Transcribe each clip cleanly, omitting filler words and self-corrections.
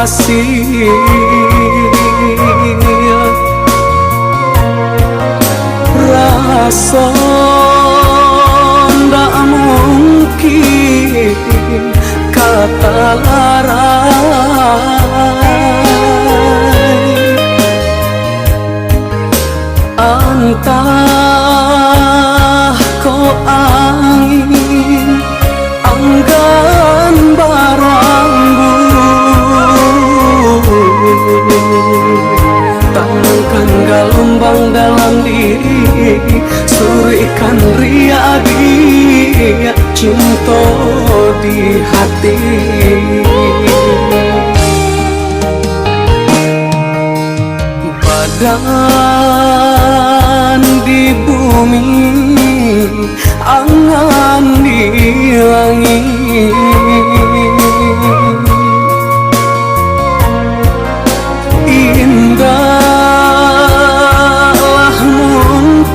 kasih. Rasa ndak mungkin kata larai, entah kau angin anggan barangmu, tanamkan gelombang dalam diri, surikan riadi cinta di hati. Badan di bumi, angan di langit, indahlah mungkin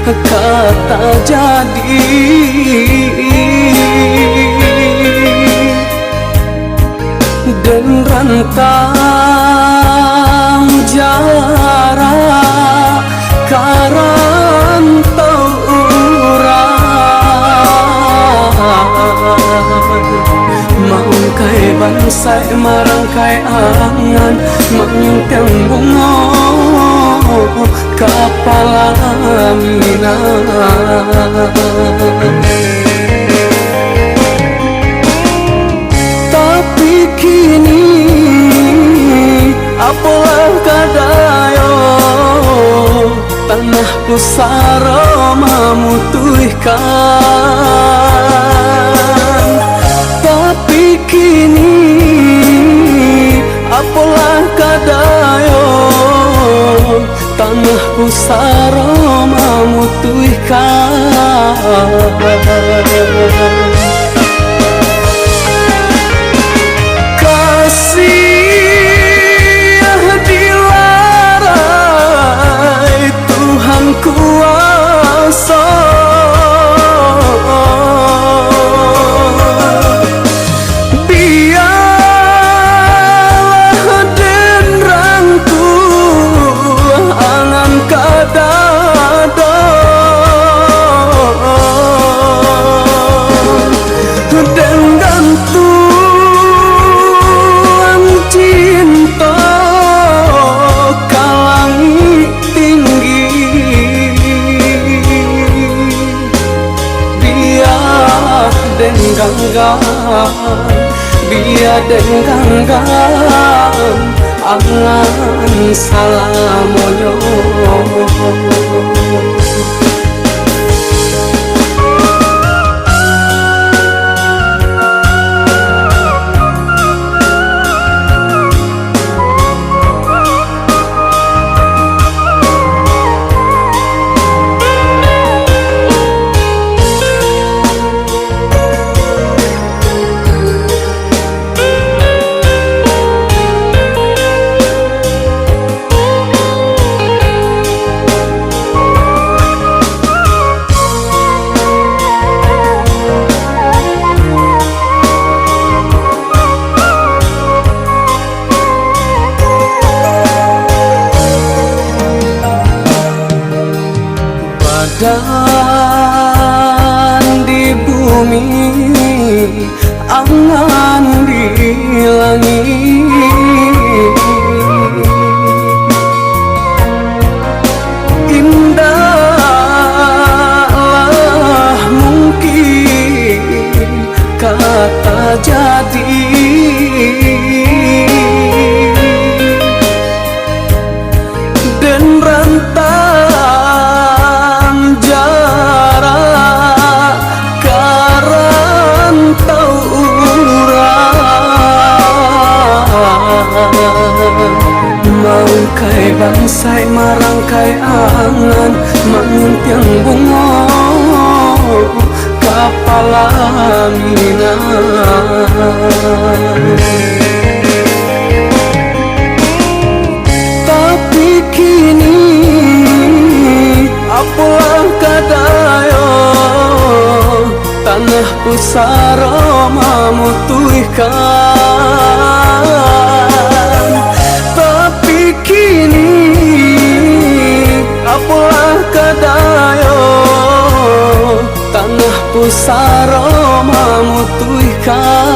kata jadi, dan rentang jarak karantau urang, mangkai bansai marangkai angan, mangtiang bunga kapala minang. Tapi kini apalah kadayo, tanah pusara memutuhkan. Tapi kini apalah kadayo, tanah pusara memutuhkan. Kuasa biarlah denrangku angan kadada, dengan tuang cinta kalangi tinggi, biar denggang angan salamoyo. Dan di bumi, angan di langit, indahlah mungkin kata jadi, dan rentang jarak karantau urang, mangkai bansai marangkai angan, mangtiang bunga kapala minang. Tapi kini apalah kadayo, tanah pusara memutuhkan. kini apalah kadayo tanah pusaro mamutuikan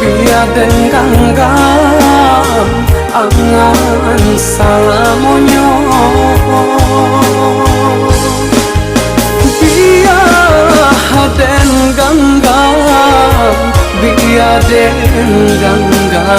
biar den ganggam angan salamonyo biar den ganggam